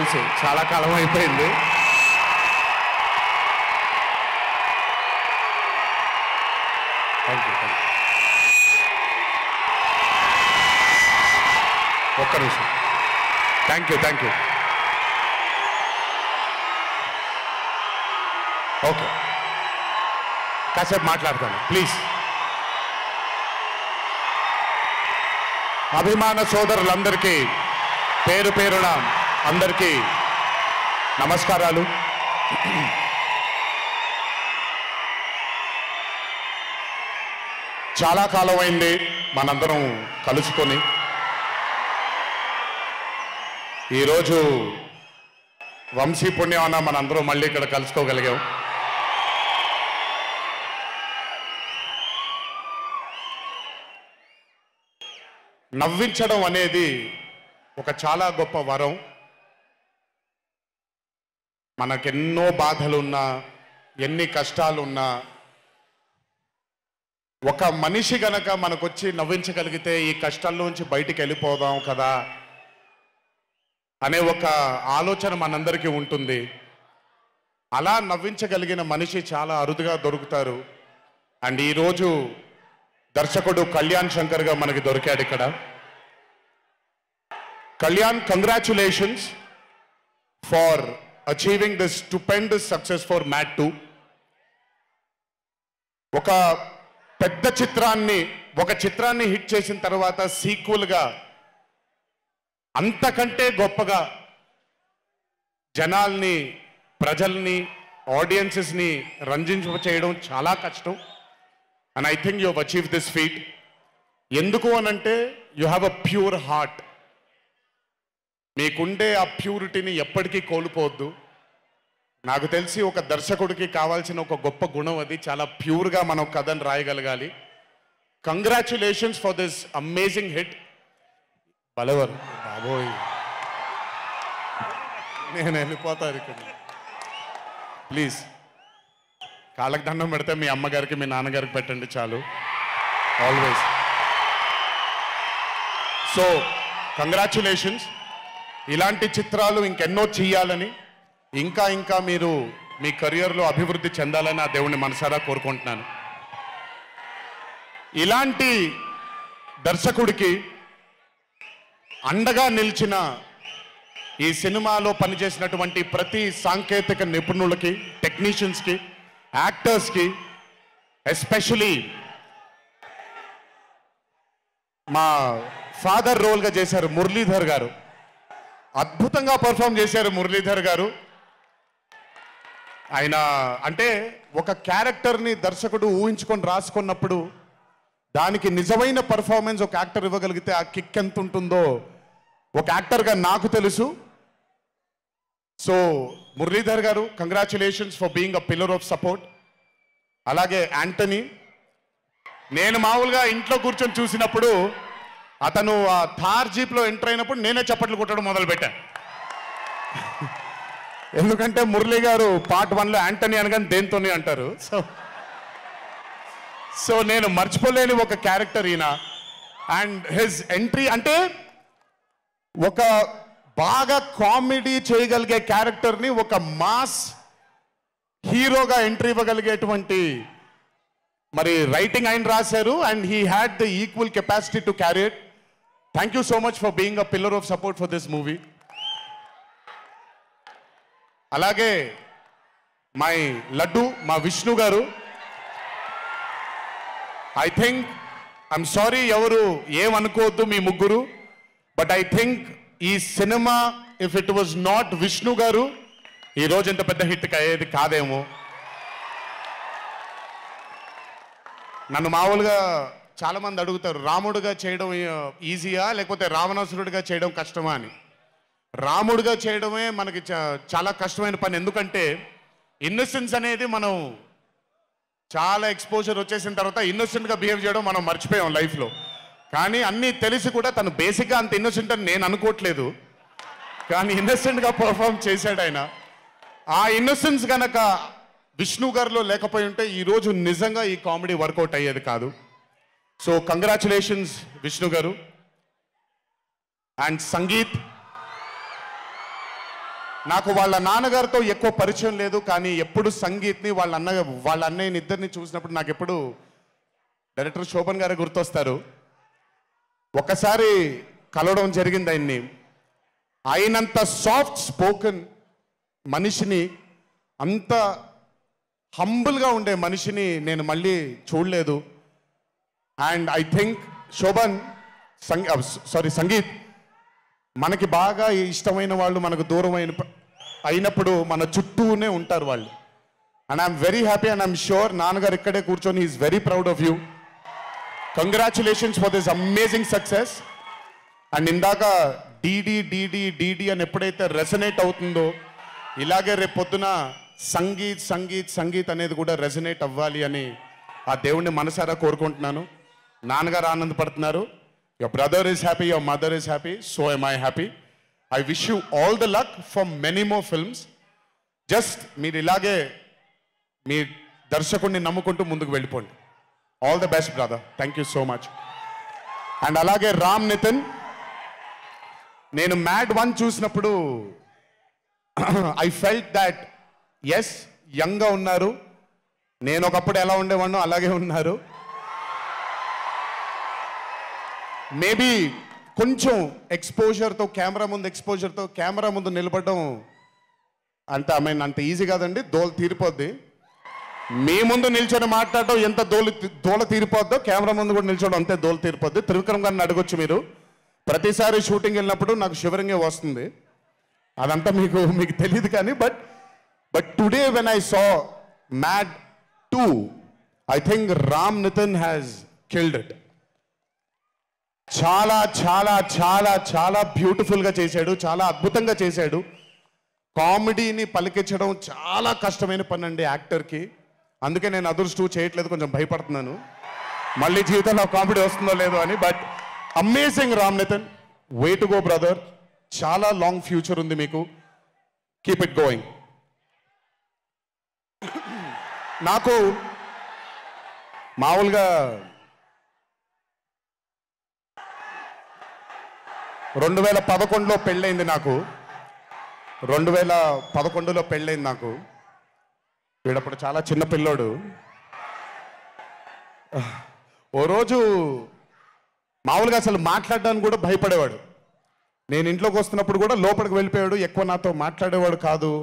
తెలుసు చాలా కాలం అయిపోయింది. Thank you. ఒక్క నిమిషం. Thank you. ఓకే, కాసేపు మాట్లాడతాను ప్లీజ్. అభిమాన సోదరులందరికీ పేరు పేరున అందరికీ నమస్కారాలు. చాలా కాలం అయింది మనందరం కలుసుకొని. ఈరోజు వంశీ పుణ్యమన మనందరం మళ్ళీ ఇక్కడ కలుసుకోగలిగాం. నవ్వించడం అనేది ఒక చాలా గొప్ప వరం. మనకెన్నో బాధలున్నా, ఎన్ని కష్టాలున్నా, ఒక మనిషి గనక మనకొచ్చి నవ్వించగలిగితే ఈ కష్టాల్లోంచి బయటికి వెళ్ళిపోదాం కదా అనే ఒక ఆలోచన మనందరికీ ఉంటుంది. అలా నవ్వించగలిగిన మనిషి చాలా అరుదుగా దొరుకుతారు. అండ్ ఈరోజు దర్శకుడు కళ్యాణ్ శంకర్గా మనకి దొరికాడు ఇక్కడ. Kalyan, congratulations for achieving this stupendous success for Mad 2. ఒక పెద్ద చిత్రాన్ని హిట్ చేసిన తర్వాత సీక్వెల్గా అంతకంటే గొప్పగా జనాల్ని, ప్రజల్ని, ఆడియన్సెస్ని రంజింపచేయడం చాలా కష్టం. And I think you have achieve this feat. ఎందుకు అనంటే you have a pure heart. మీకుండే ఆ ప్యూరిటీని ఎప్పటికీ కోల్పోవద్దు. నాకు తెలిసి ఒక దర్శకుడికి కావాల్సిన ఒక గొప్ప గుణం అది. చాలా ప్యూర్గా మనం కథను రాయగలగాలి. Congratulations for this amazing hit. బలవర్ బాబోయ్, నేను వెళ్ళిపోతాను ఇక్కడ. ప్లీజ్ కాళ్ళకి దండం పెడితే మీ అమ్మగారికి, మీ నాన్నగారికి పెట్టండి చాలు. ఆల్వేస్. So congratulations. ఇలాంటి చిత్రాలు ఇంకెన్నో చెయ్యాలని, ఇంకా మీరు మీ కెరియర్లో అభివృద్ధి చెందాలని ఆ దేవుణ్ణి మనసారా కోరుకుంటున్నాను. ఇలాంటి దర్శకుడికి అండగా నిలిచిన ఈ సినిమాలో పనిచేసినటువంటి ప్రతి సాంకేతిక నిపుణులకి, టెక్నీషియన్స్కి, యాక్టర్స్కి, ఎస్పెషలీ మా ఫాదర్ రోల్గా చేశారు మురళీధర్ గారు. అద్భుతంగా పర్ఫామ్ చేశారు మురళీధర్ గారు. ఆయన అంటే ఒక క్యారెక్టర్ని దర్శకుడు ఊహించుకొని రాసుకున్నప్పుడు దానికి నిజమైన పర్ఫార్మెన్స్ ఒక యాక్టర్ ఇవ్వగలిగితే ఆ కిక్ ఎంత ఉంటుందో ఒక యాక్టర్గా నాకు తెలుసు. సో మురళీధర్ గారు, congratulations for being a pillar of support. అలాగే యాంటనీ, నేను మామూలుగా ఇంట్లో కూర్చొని చూసినప్పుడు అతను ఆ థార్ జీప్లో ఎంటర్ అయినప్పుడు నేనే చప్పట్లు కొట్టడం మొదలుపెట్టాను. ఎందుకంటే మురళీ గారు పార్ట్ 1లో యాంటనీ అనగానే దేంతోనే అంటారు. సో నేను మర్చిపోలేని ఒక క్యారెక్టర్ ఈయన. అండ్ హిజ్ ఎంట్రీ అంటే ఒక బాగా కామెడీ చేయగలిగే క్యారెక్టర్ని ఒక మాస్ హీరోగా ఎంట్రీ ఇవ్వగలిగేటువంటి మరి రైటింగ్ ఆయన రాశారు. And he had the equal capacity to carry it. Thank you so much for being a pillar of support for this movie. అలాగే మై లడ్డు, మా విష్ణు గారు. ఐ థింక్, ఐఎమ్ సారీ ఎవరు ఏమనుకోవద్దు మీ ముగ్గురు, బట్ ఐ థింక్ ఈ cinema if it was not Vishnu గారు ఈరోజు ఇంత పెద్ద హిట్ అయ్యేది కాదేమో. నన్ను మామూలుగా చాలామంది అడుగుతారు, రాముడుగా చేయడం ఈజీయా లేకపోతే రావణాసురుడిగా చేయడం కష్టమా అని. రాముడుగా చేయడమే మనకి చాలా కష్టమైన పని. ఎందుకంటే ఇన్నోసెన్స్ అనేది మనం చాలా ఎక్స్పోజర్ వచ్చేసిన తర్వాత ఇన్నోసెంట్గా బిహేవ్ చేయడం మనం మర్చిపోయాం లైఫ్లో. కానీ అన్నీ తెలిసి కూడా తను బేసిక్గా అంత ఇన్నోసెంట్ అని నేను అనుకోవట్లేదు, కానీ ఇన్నోసెంట్గా పర్ఫామ్ చేశాడు ఆయన. ఆ ఇన్నోసెన్స్ గనక విష్ణు గారిలో లేకపోయి ఉంటే ఈరోజు నిజంగా ఈ కామెడీ వర్కౌట్ అయ్యేది కాదు. సో కంగ్రాచులేషన్స్ విష్ణు గారు. అండ్ సంగీత్, నాకు వాళ్ళ నాన్నగారితో ఎక్కువ పరిచయం లేదు, కానీ ఎప్పుడు సంగీత్ని వాళ్ళ అన్నయ్యని ఇద్దరిని చూసినప్పుడు నాకు ఎప్పుడు డైరెక్టర్ శోభన్ గారు గుర్తొస్తారు. ఒకసారి కలవడం జరిగింది ఆయన్ని. అయినంత సాఫ్ట్ స్పోకెన్ మనిషిని, అంత హంబుల్గా ఉండే మనిషిని నేను మళ్ళీ చూడలేదు. And I think Shobhan Sangeeth మనకి బాగా ఇష్టమైన వాళ్ళు మనకు దూరం అయినప్పుడు మన చుట్టూనే ఉంటారు వాళ్ళు. And I'm very happy and I'm sure నాన్నగారు ఇక్కడే కూర్చొని is very proud of you. Congratulations for this amazing success. And ఇందాక డీడీ డీడీ డీడీ అని ఎప్పుడైతే రెసనేట్ అవుతుందో, ఇలాగే రేపు పొద్దున సంగీత్ సంగీత్ సంగీత్ అనేది కూడా రెసనేట్ అవ్వాలి అని ఆ దేవుణ్ణి మనసారా కోరుకుంటున్నాను. నాన్నగారు ఆనందపడుతున్నారు. Your brother is happy, your mother is happy, so am I happy. I wish you all the luck for many more films. Just మీరు ఇలాగే మీ దర్శకుడిని నమ్ముకుంటూ ముందుకు వెళ్ళిపోండి. All the best brother. Thank you so much. And అలాగే రామ్ నితిన్, నేను mad 1 చూసినప్పుడు ఐ ఫెల్ట్ దాట్ ఎస్ యంగ్గా ఉన్నారు, నేను ఒకప్పుడు ఎలా ఉండేవాడినో అలాగే ఉన్నారు. మేబీ కొంచెం ఎక్స్పోజర్తో కెమెరా ముందు నిలబడడం అంత అంత ఈజీ కాదండి, దోలు తీరిపోద్ది. మీ ముందు నిల్చొని మాట్లాడటం ఎంత దోల తీరిపోద్దో, కెమెరా ముందు కూడా నిల్చోవడం అంతే దోల తీరిపోద్ది. త్రివిక్రమ్ గారిని అడగొచ్చు మీరు. ప్రతిసారి షూటింగ్ వెళ్ళినప్పుడు నాకు షివరింగే వస్తుంది. అదంతా మీకు తెలియదు కానీ but today when I saw Mad 2, I think Ram Nitin has killed it. చాలా చాలా చాలా చాలా బ్యూటిఫుల్గా చేశాడు, చాలా అద్భుతంగా చేశాడు. కామెడీని పలికించడం చాలా కష్టమైన పని అండి యాక్టర్కి. అందుకే నేను అదర్స్ 2 చేయట్లేదు, కొంచెం భయపడుతున్నాను మళ్ళీ జీవితంలో కామెడీ వస్తుందో లేదో అని. But amazing Ram Nitin, way to go brother. చాలా లాంగ్ ఫ్యూచర్ ఉంది మీకు. Keep it going. నాకు మామూలుగా 2011లో పెళ్ళైంది నాకు. 2011లో పెళ్ళైంది నాకు. వీడప్పుడు చాలా చిన్న పిల్లోడు. ఓ రోజు మామూలుగా అసలు మాట్లాడడానికి కూడా భయపడేవాడు. నేను ఇంట్లోకి వస్తున్నప్పుడు కూడా లోపలికి వెళ్ళిపోయాడు, ఎక్కువ నాతో మాట్లాడేవాడు కాదు.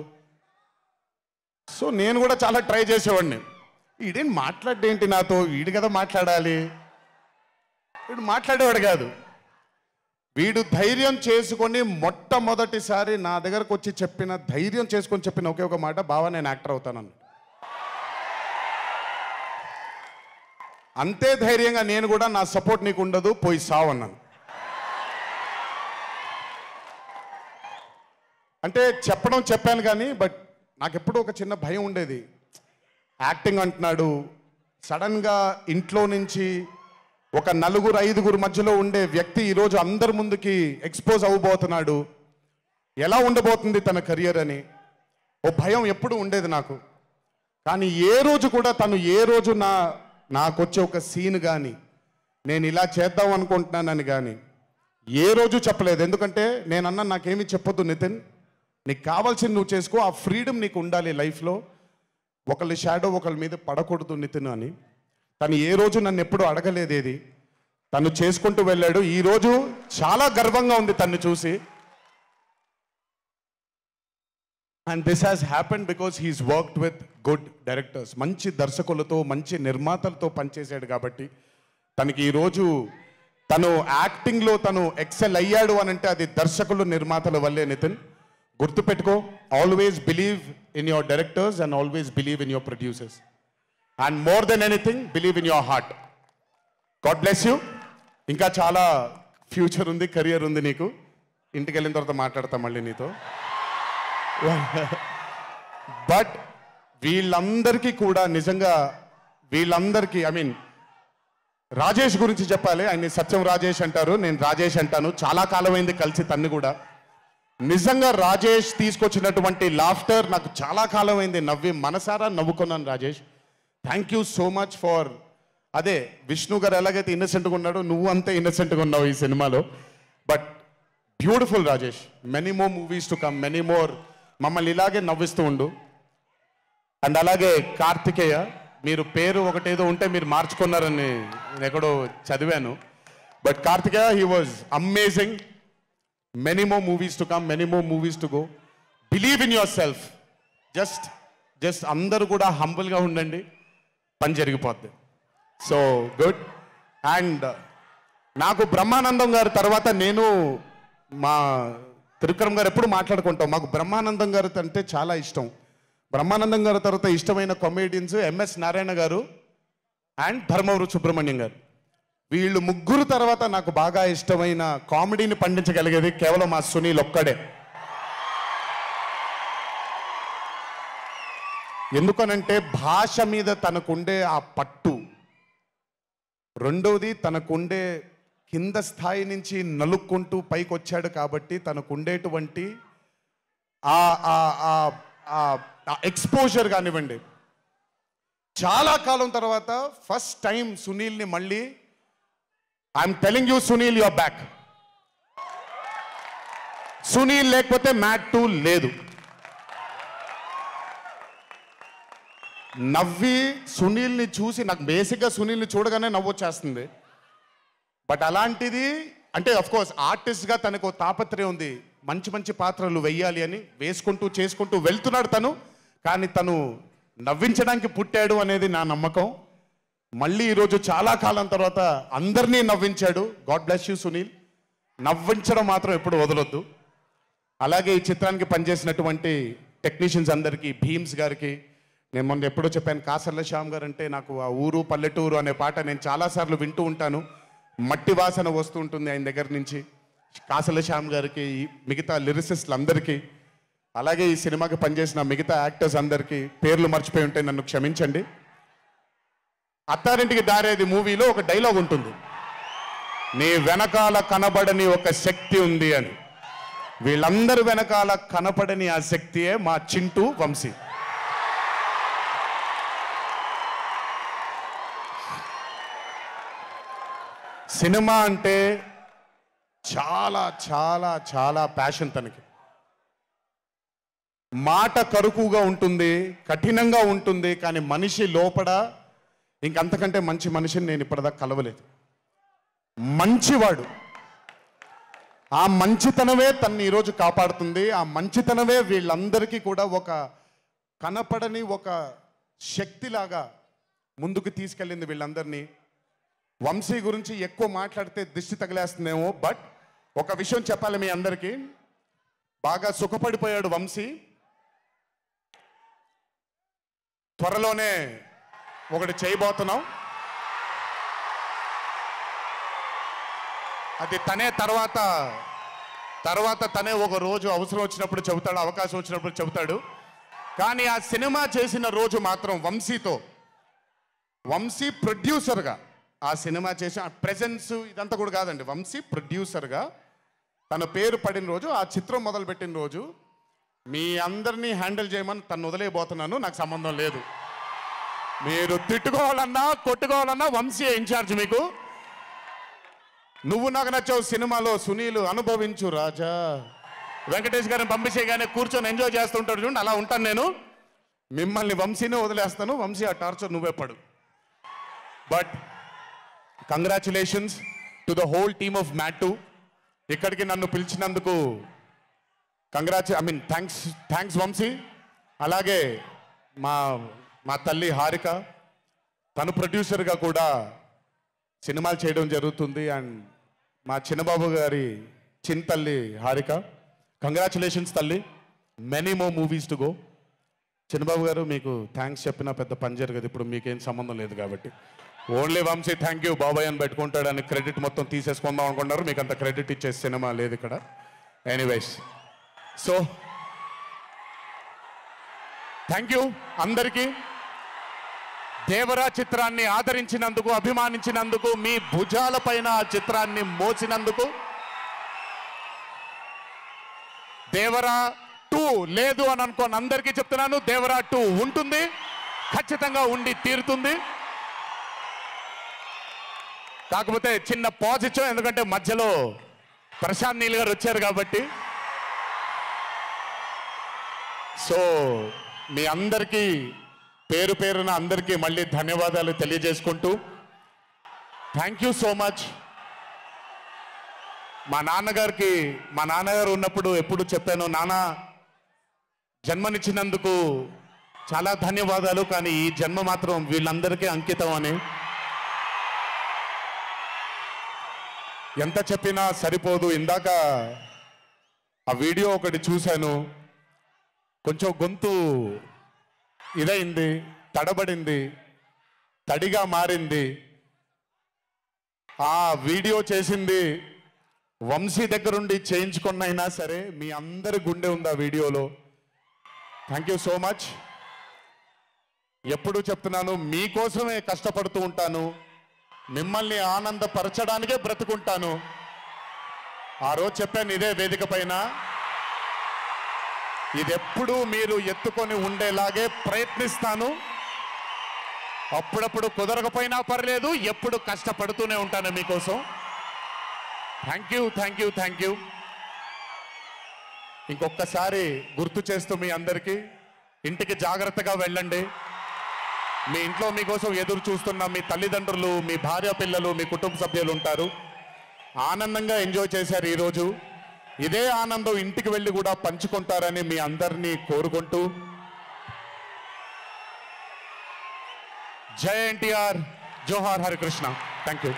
సో నేను కూడా చాలా ట్రై చేసేవాడిని. వీడేం మాట్లాడేంటి నాతో, వీడు కదా మాట్లాడాలి. వీడు మాట్లాడేవాడు కాదు. వీడు ధైర్యం చేసుకొని మొట్టమొదటిసారి నా దగ్గరకు వచ్చి ధైర్యం చేసుకొని చెప్పిన ఒకే ఒక మాట, బావా నేను యాక్టర్ అవుతానని. అంతే ధైర్యంగా నేను కూడా నా సపోర్ట్ నీకు ఉండదు, పోయి సావు అన్నాను. అంటే చెప్పాను కానీ బట్ నాకెప్పుడు ఒక చిన్న భయం ఉండేది. యాక్టింగ్ అంటున్నాడు, సడన్గా ఇంట్లో నుంచి ఒక 4-5 మధ్యలో ఉండే వ్యక్తి ఈరోజు అందరి ముందుకి ఎక్స్పోజ్ అవ్వబోతున్నాడు, ఎలా ఉండబోతుంది తన కెరియర్ అని ఓ భయం ఎప్పుడు ఉండేది నాకు. కానీ ఏ రోజు కూడా తను నాకు వచ్చే ఒక సీన్ కానీ నేను ఇలా చేద్దాం అనుకుంటున్నానని కానీ ఏ రోజు చెప్పలేదు. ఎందుకంటే నేనన్నా నాకేమీ చెప్పొద్దు నితిన్, నీకు కావాల్సింది నువ్వు చేసుకో, ఆ ఫ్రీడమ్ నీకు ఉండాలి లైఫ్లో, ఒకళ్ళ షాడో ఒకళ్ళ మీద పడకూడదు నితిన్ అని. తను ఏ రోజు నన్ను ఎప్పుడు అడగలేదేది, తను చేసుకుంటూ వెళ్ళాడు. ఈరోజు చాలా గర్వంగా ఉంది తను చూసి. And this has happened because he's worked with good directors. మంచి దర్శకులతో మంచి నిర్మాతలతో పనిచేశాడు కాబట్టి తనకి ఈరోజు తను యాక్టింగ్లో తను ఎక్సెల్ అయ్యాడు అని అంటే అది దర్శకులు నిర్మాతల వల్లే. నితిన్ గుర్తుపెట్టుకో, always believe in your directors and always believe in your producers. And more than anything believe in your heart. God bless you. ఇంకా చాలా ఫ్యూచర్ ఉంది, కెరియర్ ఉంది నీకు. ఇంటికి వెళ్ళిన తర్వాత మాట్లాడతాం మళ్ళీ నీతో. బట్ వీళ్ళందరికీ కూడా నిజంగా ఐ మీన్ రాజేష్ గురించి చెప్పాలి. ఆయన సత్యం రాజేష్ అంటారు, నేను రాజేష్ అంటాను. చాలా కాలమైంది కలిసి తన్ని కూడా. నిజంగా రాజేష్ తీసుకొచ్చినటువంటి లాఫ్టర్ నాకు చాలా కాలమైంది, మనసారా నవ్వుకున్నాను. Rajesh thank you so much for అదే విష్ణు గారు ఎలాగైతే ఇన్నసెంట్గా ఉన్నాడో నువ్వు అంతే ఇన్నసెంట్గా ఉన్నావు ఈ సినిమాలో. But beautiful Rajesh, many more movies to come, many more మమ్మల్ని ఇలాగే నవ్విస్తూ ఉండు. అండ్ అలాగే కార్తికేయ, మీరు పేరు ఒకటేదో ఉంటే మీరు మార్చుకున్నారని నేను ఎక్కడో చదివాను. But Karthikeya, he was amazing. Many more movies to come, many more movies to go. Believe in yourself. Just అందరూ కూడా హంబుల్గా ఉండండి, పని జరిగిపోద్ది. So good. అండ్ నాకు బ్రహ్మానందం గారి తర్వాత నేను మా త్రివిక్రమ్ గారు ఎప్పుడు మాట్లాడుకుంటాం. మాకు బ్రహ్మానందం గారు అంటే చాలా ఇష్టం. బ్రహ్మానందం గారి తర్వాత ఇష్టమైన కామెడియన్స్ ఎంఎస్ నారాయణ గారు అండ్ ధర్మవరం సుబ్రహ్మణ్యం గారు. వీళ్ళు ముగ్గురు తర్వాత నాకు బాగా ఇష్టమైన కామెడీని పండించగలిగేది కేవలం మా సునీల్ ఒక్కడే. ఎందుకనంటే భాష మీద తనకుండే ఆ పట్టు, రెండవది తనకుండే కింద స్థాయి నుంచి నలుక్కుంటూ పైకి వచ్చాడు కాబట్టి తనకుండేటువంటి ఎక్స్పోజర్ కానివ్వండి. చాలా కాలం తర్వాత ఫస్ట్ టైం సునీల్ని మళ్ళీ, I'm telling you Sunil, your back. Sunil లేకపోతే మ్యాట్ 2 లేదు. నవ్వి సునీల్ని చూసి, నాకు బేసిక్గా సునీల్ని చూడగానే నవ్వు వచ్చేస్తుంది. బట్ అలాంటిది అంటే అఫ్కోర్స్ ఆర్టిస్ట్గా తనకు తాపత్రయం ఉంది, మంచి మంచి పాత్రలు వెయ్యాలి అని వేసుకుంటూ చేసుకుంటూ వెళ్తున్నాడు తను. కానీ తను నవ్వించడానికి పుట్టాడు అనేది నా నమ్మకం. మళ్ళీ ఈరోజు చాలా కాలం తర్వాత అందరినీ నవ్వించాడు. God bless you Sunil. నవ్వించడం మాత్రం ఎప్పుడు వదలొద్దు. అలాగే ఈ చిత్రానికి పనిచేసినటువంటి టెక్నీషియన్స్ అందరికీ, భీమ్స్ గారికి, నేను మొన్న ఎప్పుడో చెప్పాను, కాసర్ల శ్యామ్ గారు అంటే నాకు ఆ ఊరు పల్లెటూరు అనే పాట నేను చాలాసార్లు వింటూ ఉంటాను. మట్టి వాసన వస్తూ ఉంటుంది ఆయన దగ్గర నుంచి. కాసర్ల శ్యామ్ గారికి, మిగతా లిరిసిస్టులు అందరికీ, అలాగే ఈ సినిమాకి పనిచేసిన మిగతా యాక్టర్స్ అందరికీ పేర్లు మర్చిపోయి ఉంటే నన్ను క్షమించండి. అత్తారింటికి దారేది మూవీలో ఒక డైలాగ్ ఉంటుంది, నీ వెనకాల కనబడని ఒక శక్తి ఉంది అని. వీళ్ళందరి వెనకాల కనపడని ఆ శక్తియే మా చింటూ వంశీ. సినిమా అంటే చాలా చాలా చాలా ప్యాషన్ తనకి. మాట కరుకుగా ఉంటుంది, కఠినంగా ఉంటుంది, కానీ మనిషి లోపల ఇంకంతకంటే మంచి మనిషిని నేను ఇప్పటిదాకా కలవలేదు. మంచివాడు. ఆ మంచితనమే తన్ని ఈరోజు కాపాడుతుంది. ఆ మంచితనమే వీళ్ళందరికీ కూడా ఒక కనపడని ఒక శక్తిలాగా ముందుకు తీసుకెళ్ళింది వీళ్ళందరినీ. వంశీ గురించి ఎక్కువ మాట్లాడితే దిష్టి తగిలేస్తుందేమో, బట్ ఒక విషయం చెప్పాలి మీ అందరికీ. బాగా సుఖపడిపోయాడు వంశీ. త్వరలోనే ఒకటి చేయబోతున్నాం. అది తనే తర్వాత తనే ఒక రోజు అవసరం వచ్చినప్పుడు చెబుతాడు, అవకాశం వచ్చినప్పుడు చెబుతాడు. కానీ ఆ సినిమా చేసిన రోజు మాత్రం వంశీతో, వంశీ ప్రొడ్యూసర్గా ఆ సినిమా చేసి ప్రెజెన్స్ ఇదంతా కూడా కాదండి, వంశీ ప్రొడ్యూసర్గా తన పేరు పడిన రోజు, ఆ చిత్రం మొదలుపెట్టిన రోజు, మీ అందరినీ హ్యాండిల్ చేయమని తను వదిలేయబోతున్నాను, నాకు సంబంధం లేదు. మీరు తిట్టుకోవాలన్నా కొట్టుకోవాలన్నా వంశీ ఇన్ఛార్జ్ మీకు. నువ్వు నాకు నచ్చావు సినిమాలో సునీల్, అనుభవించు రాజా. వెంకటేష్ గారిని పంపించేగానే కూర్చొని ఎంజాయ్ చేస్తుంటాడు చూడండి, అలా ఉంటాను నేను. మిమ్మల్ని వంశీనే వదిలేస్తాను, వంశీ ఆ టార్చర్ నువ్వే పడు. But congratulations to the whole team of Mad 2. ఇక్కడికి నన్ను పిలిచినందుకు థ్యాంక్స్ వంశీ. అలాగే మా తల్లి హారిక, తను ప్రొడ్యూసర్గా కూడా సినిమాలు చేయడం జరుగుతుంది. అండ్ మా చిన్నబాబు గారి తల్లి హారిక, కంగ్రాచులేషన్స్ తల్లి, many more movies to go. Chinnababu garu మీకు థ్యాంక్స్ చెప్పినా పెద్ద పని జరగదు, ఇప్పుడు మీకేం సంబంధం లేదు కాబట్టి. ఓన్లీ వంశీ థ్యాంక్ యూ బాబాయ్ అని పెట్టుకుంటాడని క్రెడిట్ మొత్తం తీసేసుకుందాం అనుకుంటారు. మీకు అంత క్రెడిట్ ఇచ్చే సినిమా లేదు ఇక్కడ. ఎనీవేస్, సో థ్యాంక్ యూ అందరికీ. దేవరా చిత్రాన్ని ఆదరించినందుకు, అభిమానించినందుకు, మీ భుజాల పైన ఆ చిత్రాన్ని మోసినందుకు. దేవరా 2 లేదు అని అనుకోని అందరికీ చెప్తున్నాను, దేవరా 2 ఉంటుంది, ఖచ్చితంగా ఉండి తీరుతుంది. కాకపోతే చిన్న పాజ్ ఇచ్చాం, ఎందుకంటే మధ్యలో ప్రశాంత్ నీల్ గారు వచ్చారు కాబట్టి. సో మీ అందరికీ పేరు పేరున అందరికీ మళ్ళీ ధన్యవాదాలు తెలియజేసుకుంటూ థ్యాంక్ యూ సో మచ్. మా నాన్నగారు ఉన్నప్పుడు ఎప్పుడు చెప్పాను, నాన్న జన్మనిచ్చినందుకు చాలా ధన్యవాదాలు, కానీ ఈ జన్మ మాత్రం వీళ్ళందరికీ అంకితం అని. ఎంత చెప్పినా సరిపోదు. ఇందాక ఆ వీడియో ఒకటి చూశాను, కొంచెం గొంతు ఇదైంది, తడబడింది, తడిగా మారింది. ఆ వీడియో చేసింది వంశీ దగ్గరుండి చేయించుకున్నైనా సరే మీ అందరి గుండె ఉంది ఆ వీడియోలో. Thank you so much. ఎప్పుడు చెప్తున్నాను, మీకోసమే కష్టపడుతూ ఉంటాను, మిమ్మల్ని ఆనందపరచడానికే బ్రతుకుంటాను. ఆ రోజు చెప్పాను ఇదే వేదిక పైన, ఇదెప్పుడు మీరు ఎత్తుకొని ఉండేలాగే ప్రయత్నిస్తాను. అప్పుడప్పుడు కుదరకపోయినా పర్లేదు, ఎప్పుడు కష్టపడుతూనే ఉంటాను మీకోసం. Thank you, thank you, thank you. ఇంకొకసారి గుర్తు చేస్తూ మీ అందరికీ, ఇంటికి జాగ్రత్తగా వెళ్ళండి. మీ ఇంట్లో మీకోసం ఎదురు చూస్తున్న మీ తల్లిదండ్రులు, మీ భార్య పిల్లలు, మీ కుటుంబ సభ్యులు ఉంటారు. ఆనందంగా ఎంజాయ్ చేశారు ఈరోజు. ఇదే ఆనందం ఇంటికి వెళ్ళి కూడా పంచుకుంటారని మీ అందరినీ కోరుకుంటూ, జై ఎన్టీఆర్, జోహార్ హరికృష్ణ. Thank you.